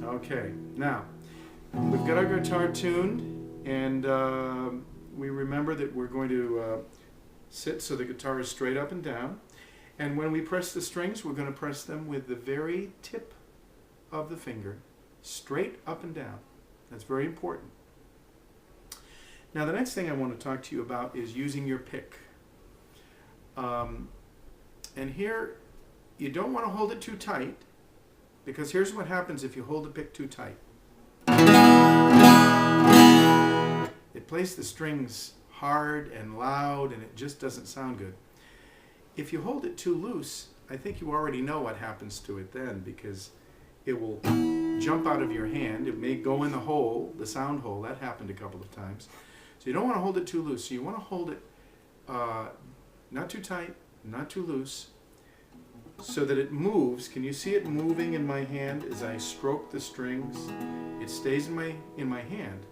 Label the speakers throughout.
Speaker 1: Okay, now we've got our guitar tuned, and we remember that we're going to sit so the guitar is straight up and down. And when we press the strings, we're going to press them with the very tip of the finger straight up and down. That's very important. Now the next thing I want to talk to you about is using your pick. And here, you don't want to hold it too tight, because here's what happens if you hold the pick too tight. It plays the strings hard and loud, and it just doesn't sound good. If you hold it too loose, I think you already know what happens to it then, because it will jump out of your hand. It may go in the hole, the sound hole. That happened a couple of times. So you don't want to hold it too loose. So you want to hold it not too tight, not too loose, so that it moves. Can you see it moving in my hand as I stroke the strings? It stays in my hand,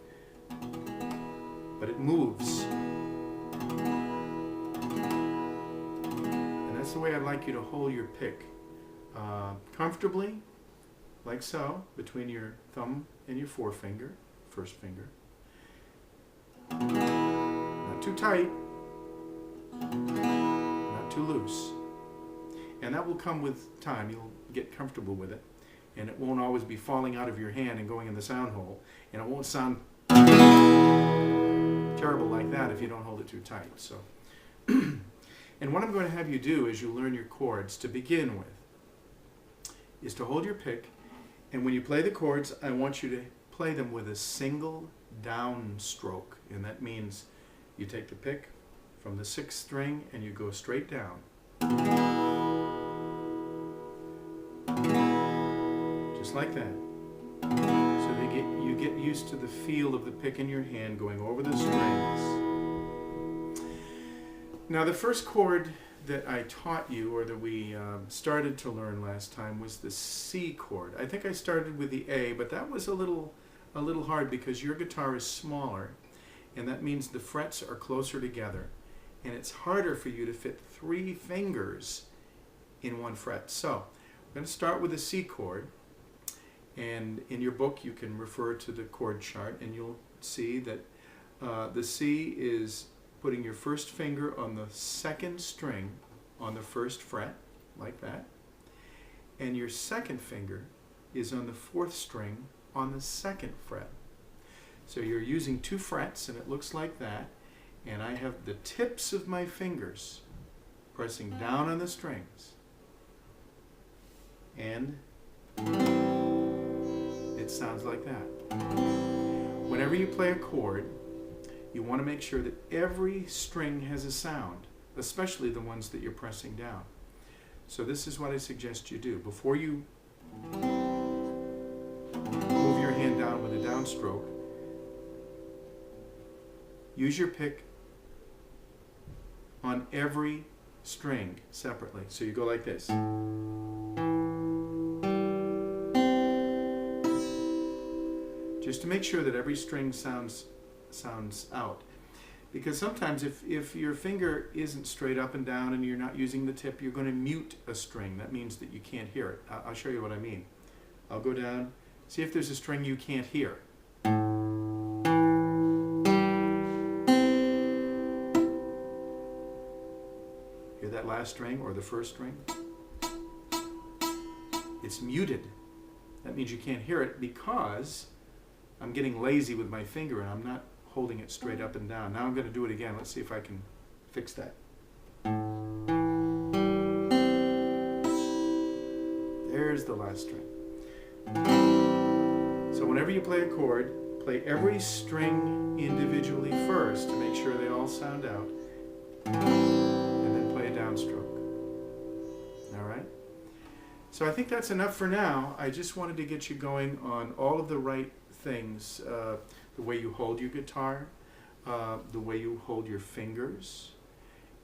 Speaker 1: but it moves. And that's the way I'd like you to hold your pick. Comfortably, like so, between your thumb and your forefinger, first finger. Not too tight, not too loose. And that will come with time. You'll get comfortable with it. And it won't always be falling out of your hand and going in the sound hole. And it won't sound terrible like that if you don't hold it too tight. So, and what I'm going to have you do as you learn your chords to begin with is to hold your pick. And when you play the chords, I want you to play them with a single down stroke. And that means you take the pick from the 6th string and you go straight down. Just like that. So you get used to the feel of the pick in your hand going over the strings. Now the first chord that I taught you, or that we started to learn last time, was the C chord. I think I started with the A, but that was a little hard because your guitar is smaller, and that means the frets are closer together, and it's harder for you to fit 3 fingers in one fret. So I'm going to start with the C chord, and in your book you can refer to the chord chart, and you'll see that the C is putting your first finger on the 2nd string on the 1st fret, like that, and your 2nd finger is on the 4th string on the 2nd fret. So you're using 2 frets, and it looks like that, and I have the tips of my fingers pressing down on the strings, and it sounds like that. Whenever you play a chord, you want to make sure that every string has a sound, especially the ones that you're pressing down. So this is what I suggest you do. Before you move your hand down with a downstroke, use your pick on every string separately. So you go like this. Just to make sure that every string sounds out. Because sometimes if your finger isn't straight up and down and you're not using the tip, you're going to mute a string. That means that you can't hear it. I'll show you what I mean. I'll go down, see if there's a string you can't hear. Hear that last string or the first string? It's muted. That means you can't hear it because I'm getting lazy with my finger and I'm not holding it straight up and down. Now I'm going to do it again. Let's see if I can fix that. There's the last string. So whenever you play a chord, play every string individually first to make sure they all sound out, and then play a downstroke. All right? So I think that's enough for now. I just wanted to get you going on all of the right things. The way you hold your guitar, the way you hold your fingers,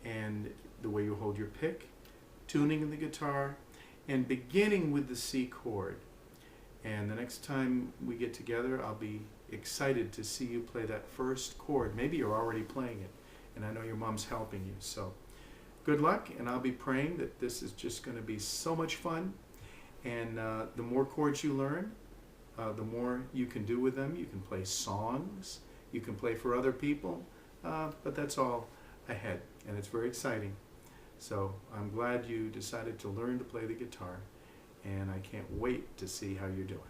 Speaker 1: and the way you hold your pick, tuning in the guitar, and beginning with the C chord. And the next time we get together, I'll be excited to see you play that first chord. Maybe you're already playing it, and I know your mom's helping you. So good luck, and I'll be praying that this is just going to be so much fun. And the more chords you learn, the more you can do with them. You can play songs, you can play for other people, but that's all ahead, and it's very exciting. So I'm glad you decided to learn to play the guitar, and I can't wait to see how you're doing.